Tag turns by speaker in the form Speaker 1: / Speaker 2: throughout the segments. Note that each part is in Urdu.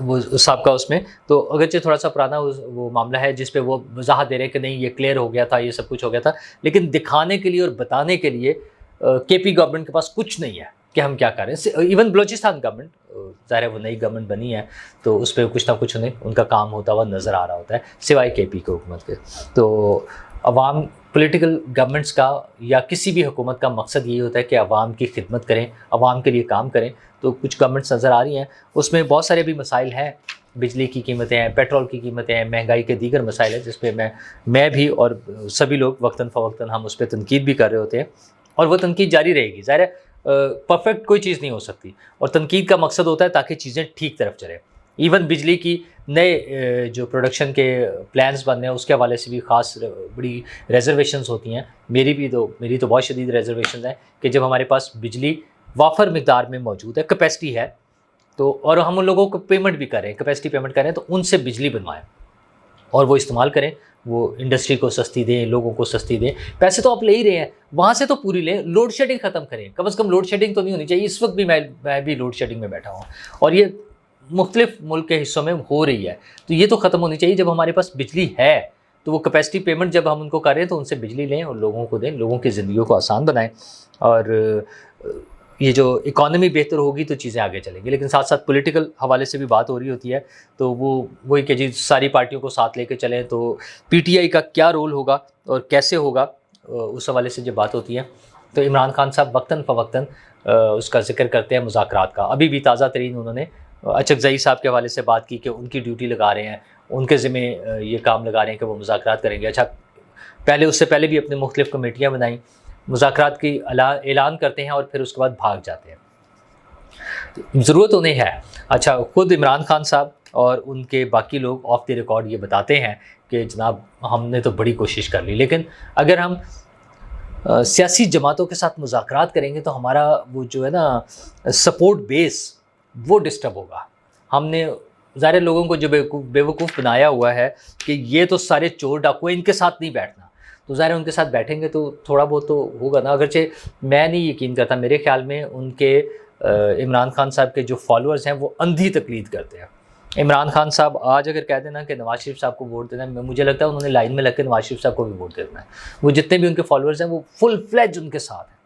Speaker 1: وہ سابقہ اس میں، تو اگرچہ تھوڑا سا پرانا وہ معاملہ ہے جس پہ وہ وضاحت دے رہے ہیں کہ نہیں یہ کلیئر ہو گیا تھا، یہ سب کچھ ہو گیا تھا، لیکن دکھانے کے لیے اور بتانے کے لیے کے پی گورنمنٹ کے پاس کچھ نہیں ہے کہ ہم کیا کر رہے ہیں. ایون بلوچستان گورنمنٹ، ظاہر ہے وہ نئی گورنمنٹ بنی ہے تو اس پہ کچھ نہ کچھ انہیں ان کا کام ہوتا ہوا نظر آ رہا ہوتا ہے سوائے کے پی کی حکومت کے. تو عوام پولیٹیکل گورنمنٹس کا یا کسی بھی حکومت کا مقصد یہی ہوتا ہے کہ عوام کی خدمت کریں، عوام کے لیے کام کریں. تو کچھ گورنمنٹس نظر آ رہی ہیں، اس میں بہت سارے بھی مسائل ہیں، بجلی کی قیمتیں ہیں، پیٹرول کی قیمتیں ہیں، مہنگائی کے دیگر مسائل ہیں جس پہ میں بھی اور سبھی لوگ وقتاً فوقتاً ہم اس پہ تنقید بھی کر رہے ہوتے ہیں، اور وہ تنقید جاری رہے گی. ظاہر ہے پرفیکٹ کوئی چیز نہیں ہو سکتی، اور تنقید کا مقصد ہوتا ہے تاکہ چیزیں ٹھیک طرف چلیں. ایون بجلی کی نئے جو پروڈکشن کے پلانز بن رہے ہیں اس کے حوالے سے بھی خاص بڑی ریزرویشنز ہوتی ہیں. میری تو بہت شدید ریزرویشنز ہیں کہ جب ہمارے پاس بجلی وافر مقدار میں موجود ہے، کیپیسٹی ہے، تو اور ہم ان لوگوں کو پیمنٹ بھی کریں، کیپیسٹی پیمنٹ کریں، تو ان سے بجلی بنوائیں اور وہ استعمال کریں، وہ انڈسٹری کو سستی دیں، لوگوں کو سستی دیں. پیسے تو آپ لے ہی رہے ہیں، وہاں سے تو پوری لیں. لوڈ شیڈنگ ختم کریں، کم از کم لوڈ شیڈنگ تو نہیں ہونی چاہیے. اس وقت بھی میں بھی لوڈ شیڈنگ میں بیٹھا ہوں، اور یہ مختلف ملک کے حصوں میں ہو رہی ہے. تو یہ تو ختم ہونی چاہیے. جب ہمارے پاس بجلی ہے تو وہ کیپیسٹی پیمنٹ جب ہم ان کو کر رہے ہیں تو ان سے بجلی لیں اور لوگوں کو دیں، لوگوں کی زندگیوں کو آسان بنائیں، اور یہ جو اکانومی بہتر ہوگی تو چیزیں آگے چلیں گی. لیکن ساتھ ساتھ پولیٹیکل حوالے سے بھی بات ہو رہی ہوتی ہے، تو وہی کہ جی ساری پارٹیوں کو ساتھ لے کے چلیں، تو پی ٹی آئی کا کیا رول ہوگا اور کیسے ہوگا، اس حوالے سے جب بات ہوتی ہے تو عمران خان صاحب وقتاً فوقتاً اس کا ذکر کرتے ہیں مذاکرات کا. ابھی بھی تازہ ترین انہوں نے اچکزئی صاحب کے حوالے سے بات کی کہ ان کی ڈیوٹی لگا رہے ہیں، ان کے ذمہ یہ کام لگا رہے ہیں کہ وہ مذاکرات کریں گے. اچھا، اس سے پہلے بھی اپنے مختلف کمیٹیاں بنائیں، مذاکرات کی اعلان کرتے ہیں اور پھر اس کے بعد بھاگ جاتے ہیں. ضرورت انہیں ہے. اچھا، خود عمران خان صاحب اور ان کے باقی لوگ آف دی ریکارڈ یہ بتاتے ہیں کہ جناب ہم نے تو بڑی کوشش کر لی، لیکن اگر ہم سیاسی جماعتوں کے ساتھ مذاکرات کریں گے تو ہمارا وہ جو ہے نا سپورٹ بیس وہ ڈسٹرب ہوگا. ہم نے ظاہر لوگوں کو جو بیوقوف بنایا ہوا ہے کہ یہ تو سارے چور ڈاکو ہیں، ان کے ساتھ نہیں بیٹھنا، تو ظاہر ان کے ساتھ بیٹھیں گے تو تھوڑا بہت تو ہوگا نا. اگرچہ میں نہیں یقین کرتا، میرے خیال میں ان کے عمران خان صاحب کے جو فالوورز ہیں وہ اندھی تقلید کرتے ہیں. عمران خان صاحب آج اگر کہہ دینا کہ نواز شریف صاحب کو ووٹ دینا ہے، مجھے لگتا ہے انہوں نے لائن میں لگ کے نواز شریف صاحب کو بھی ووٹ دینا ہے. وہ جتنے بھی ان کے فالوورز ہیں وہ فل فلیج ان کے ساتھ ہیں.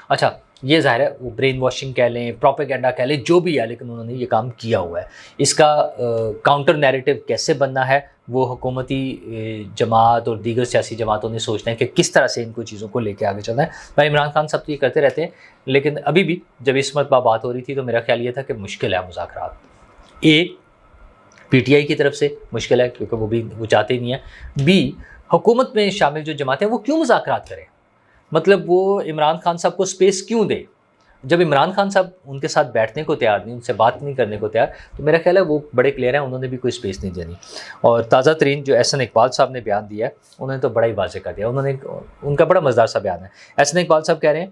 Speaker 1: اچھا، یہ ظاہر ہے وہ برین واشنگ کہہ لیں، پروپیگنڈا کہہ لیں، جو بھی ہے، لیکن انہوں نے یہ کام کیا ہوا ہے. اس کا کاؤنٹر نیریٹو کیسے بننا ہے وہ حکومتی جماعت اور دیگر سیاسی جماعتوں نے سوچنا ہے کہ کس طرح سے ان کو چیزوں کو لے کے آگے چلنا ہے. بھائی عمران خان صاحب تو یہ کرتے رہتے ہیں، لیکن ابھی بھی جب اس مرتبہ بات ہو رہی تھی تو میرا خیال یہ تھا کہ مشکل ہے مذاکرات. پی ٹی آئی کی طرف سے مشکل ہے کیونکہ وہ چاہتے ہی نہیں ہیں. بی، حکومت میں شامل جو جماعتیں ہیں وہ کیوں مذاکرات کریں؟ مطلب وہ عمران خان صاحب کو سپیس کیوں دے؟ جب عمران خان صاحب ان کے ساتھ بیٹھنے کو تیار نہیں، ان سے بات نہیں کرنے کو تیار، تو میرا خیال ہے وہ بڑے کلیئر ہیں، انہوں نے بھی کوئی سپیس نہیں دینی. اور تازہ ترین جو احسن اقبال صاحب نے بیان دیا ہے انہوں نے تو بڑا ہی واضح کر دیا. ان کا بڑا مزدار سا بیان ہے. احسن اقبال صاحب کہہ رہے ہیں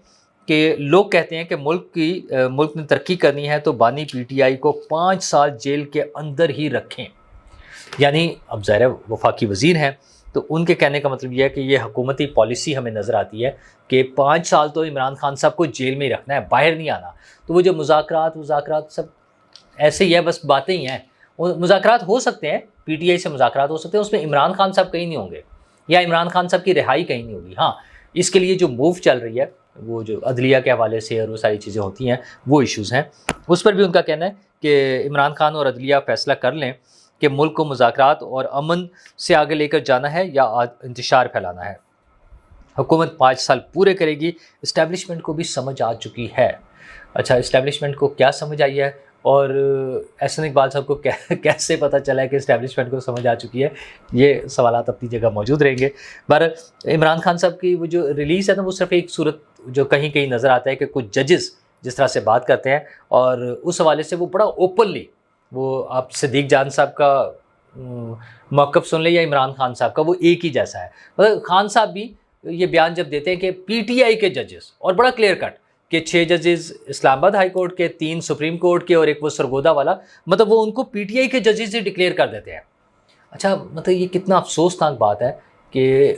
Speaker 1: کہ لوگ کہتے ہیں کہ ملک نے ترقی کرنی ہے تو بانی پی ٹی آئی کو 5 سال جیل کے اندر ہی رکھیں. یعنی اب ظاہر وفاقی وزیر ہیں تو ان کے کہنے کا مطلب یہ ہے کہ یہ حکومتی پالیسی ہمیں نظر آتی ہے کہ 5 سال تو عمران خان صاحب کو جیل میں ہی رکھنا ہے، باہر نہیں آنا. تو وہ جو مذاکرات سب ایسے ہی ہے، بس باتیں ہی ہیں. مذاکرات ہو سکتے ہیں، پی ٹی آئی سے مذاکرات ہو سکتے ہیں، اس میں عمران خان صاحب کہیں نہیں ہوں گے یا عمران خان صاحب کی رہائی کہیں نہیں ہوگی. ہاں، اس کے لیے جو موو چل رہی ہے وہ جو عدلیہ کے حوالے سے اور وہ ساری چیزیں ہوتی ہیں وہ ایشوز ہیں، اس پر بھی ان کا کہنا ہے کہ عمران خان اور عدلیہ فیصلہ کر لیں کہ ملک کو مذاکرات اور امن سے آگے لے کر جانا ہے یا انتشار پھیلانا ہے. حکومت 5 سال پورے کرے گی. اسٹیبلشمنٹ کو بھی سمجھ آ چکی ہے. اچھا، اسٹیبلشمنٹ کو کیا سمجھ آئی ہے اور احسن اقبال صاحب کو کیسے پتہ چلا ہے کہ اسٹیبلشمنٹ کو سمجھ آ چکی ہے، یہ سوالات اپنی جگہ موجود رہیں گے. عمران خان صاحب کی وہ جو ریلیز ہے نا، وہ صرف ایک صورت جو کہیں کہیں نظر آتا ہے کہ کچھ ججز جس طرح سے بات کرتے ہیں، اور اس حوالے سے وہ بڑا اوپنلی، وہ آپ صدیق جان صاحب کا موقف سن لیں یا عمران خان صاحب کا، وہ ایک ہی جیسا ہے. مطلب خان صاحب بھی یہ بیان جب دیتے ہیں کہ پی ٹی آئی کے ججز، اور بڑا کلیئر کٹ کہ 6 ججز اسلام آباد ہائی کورٹ کے، 3 سپریم کورٹ کے اور ایک وہ سرگودا والا، مطلب وہ ان کو پی ٹی آئی کے ججز ہی ڈکلیئر کر دیتے ہیں. اچھا، مطلب یہ کتنا افسوسناک بات ہے کہ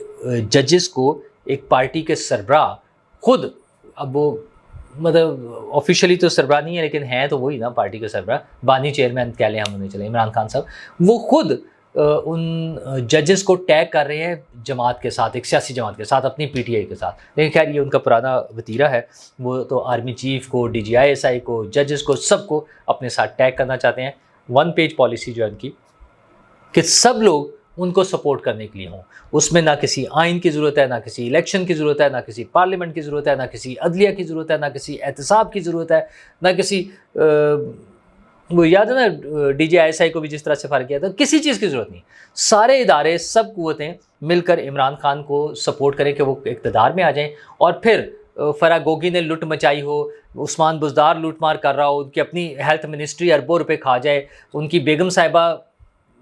Speaker 1: ججز کو ایک پارٹی کے سربراہ خود، اب وہ مطلب آفیشیلی تو سربراہ نہیں ہے لیکن ہیں تو وہی نا پارٹی کے سربراہ، بانی چیئرمین کہہ لیں ہم انہیں چلے، عمران خان صاحب، وہ خود ان ججز کو ٹیگ کر رہے ہیں جماعت کے ساتھ، ایک سیاسی جماعت کے ساتھ، اپنی پی ٹی آئی کے ساتھ. لیکن خیر یہ ان کا پرانا وتیرہ ہے، وہ تو آرمی چیف کو، D G I S I کو، ججز کو، سب کو اپنے ساتھ ٹیگ کرنا چاہتے ہیں. 1 پیج پالیسی جو ہے ان کی کہ سب لوگ ان کو سپورٹ کرنے کے لیے ہوں. اس میں نہ کسی آئین کی ضرورت ہے، نہ کسی الیکشن کی ضرورت ہے، نہ کسی پارلیمنٹ کی ضرورت ہے، نہ کسی عدلیہ کی ضرورت ہے، نہ کسی احتساب کی ضرورت ہے، نہ کسی وہ یاد ہے نا D G I S I کو بھی جس طرح سے فارغ کیا تھا، کسی چیز کی ضرورت نہیں. سارے ادارے، سب قوتیں مل کر عمران خان کو سپورٹ کریں کہ وہ اقتدار میں آ جائیں. اور پھر فرح گوگی نے لٹ مچائی ہو، عثمان بزدار لوٹ مار کر رہا ہو، ان کی اپنی ہیلتھ منسٹری اربوں روپے کھا جائے، ان کی بیگم صاحبہ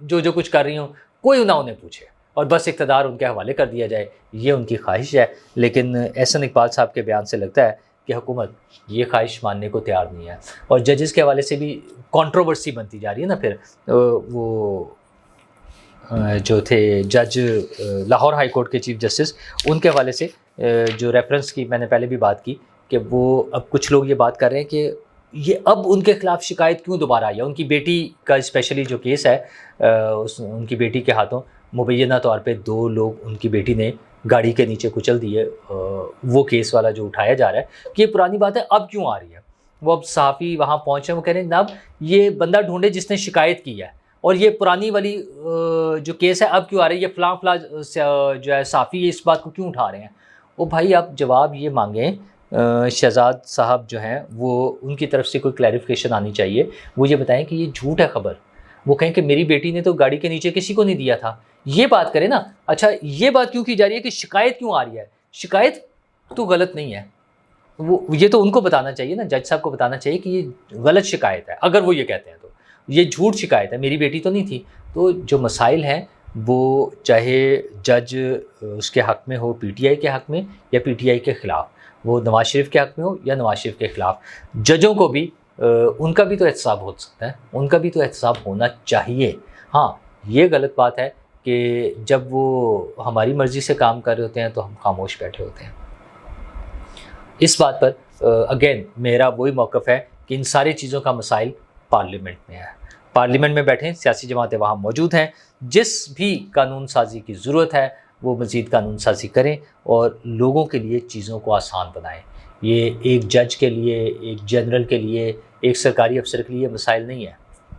Speaker 1: جو کچھ کر رہی ہوں کوئی نہ انہیں پوچھے اور بس اقتدار ان کے حوالے کر دیا جائے، یہ ان کی خواہش ہے. لیکن احسن اقبال صاحب کے بیان سے لگتا ہے کہ حکومت یہ خواہش ماننے کو تیار نہیں ہے. اور ججز کے حوالے سے بھی کنٹروورسی بنتی جا رہی ہے نا. پھر وہ جو تھے جج لاہور ہائی کورٹ کے چیف جسٹس، ان کے حوالے سے جو ریفرنس کی میں نے پہلے بھی بات کی کہ وہ اب کچھ لوگ یہ بات کر رہے ہیں کہ یہ اب ان کے خلاف شکایت کیوں دوبارہ آئی ہے. ان کی بیٹی کا اسپیشلی جو کیس ہے، ان کی بیٹی کے ہاتھوں مبینہ طور پہ 2 لوگ ان کی بیٹی نے گاڑی کے نیچے کچل دیے، وہ کیس والا جو اٹھایا جا رہا ہے کہ یہ پرانی بات ہے اب کیوں آ رہی ہے. وہ اب صحافی وہاں پہنچے، وہ کہہ رہے ہیں اب یہ بندہ ڈھونڈے جس نے شکایت کی ہے، اور یہ پرانی والی جو کیس ہے اب کیوں آ رہی ہے، یہ فلاں فلاں جو ہے صحافی اس بات کو کیوں اٹھا رہے ہیں. وہ بھائی آپ جواب یہ مانگیں، شہزاد صاحب جو ہیں وہ ان کی طرف سے کوئی کلیریفیکیشن آنی چاہیے. وہ یہ بتائیں کہ یہ جھوٹ ہے خبر، وہ کہیں کہ میری بیٹی نے تو گاڑی کے نیچے کسی کو نہیں دیا تھا، یہ بات کریں نا. اچھا یہ بات کیوں کی جا رہی ہے کہ شکایت کیوں آ رہی ہے؟ شکایت تو غلط نہیں ہے، وہ یہ تو ان کو بتانا چاہیے نا، جج صاحب کو بتانا چاہیے کہ یہ غلط شکایت ہے. اگر وہ یہ کہتے ہیں تو یہ جھوٹ شکایت ہے، میری بیٹی تو نہیں تھی. تو جو مسائل ہیں وہ چاہے جج اس کے حق میں ہو پی ٹی آئی کے حق میں یا پی ٹی آئی کے خلاف، وہ نواز شریف کے حق میں ہو یا نواز شریف کے خلاف، ججوں کو بھی ان کا بھی تو احتساب ہو سکتا ہے، ان کا بھی تو احتساب ہونا چاہیے. ہاں یہ غلط بات ہے کہ جب وہ ہماری مرضی سے کام کر رہے ہوتے ہیں تو ہم خاموش بیٹھے ہوتے ہیں. اس بات پر اگین میرا وہی موقف ہے کہ ان ساری چیزوں کا مسائل پارلیمنٹ میں ہے. پارلیمنٹ میں بیٹھیں، سیاسی جماعتیں وہاں موجود ہیں، جس بھی قانون سازی کی ضرورت ہے وہ مزید قانون سازی کریں اور لوگوں کے لیے چیزوں کو آسان بنائیں. یہ ایک جج کے لیے، ایک جنرل کے لیے، ایک سرکاری افسر کے لیے مسائل نہیں ہے،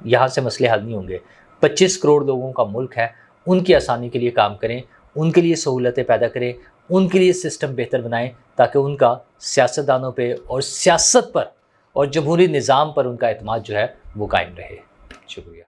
Speaker 1: یہاں سے مسئلے حل نہیں ہوں گے. 25 کروڑ لوگوں کا ملک ہے، ان کی آسانی کے لیے کام کریں، ان کے لیے سہولتیں پیدا کریں، ان کے لیے سسٹم بہتر بنائیں تاکہ ان کا سیاستدانوں پہ اور سیاست پر اور جمہوری نظام پر ان کا اعتماد جو ہے وہ قائم رہے. شکریہ.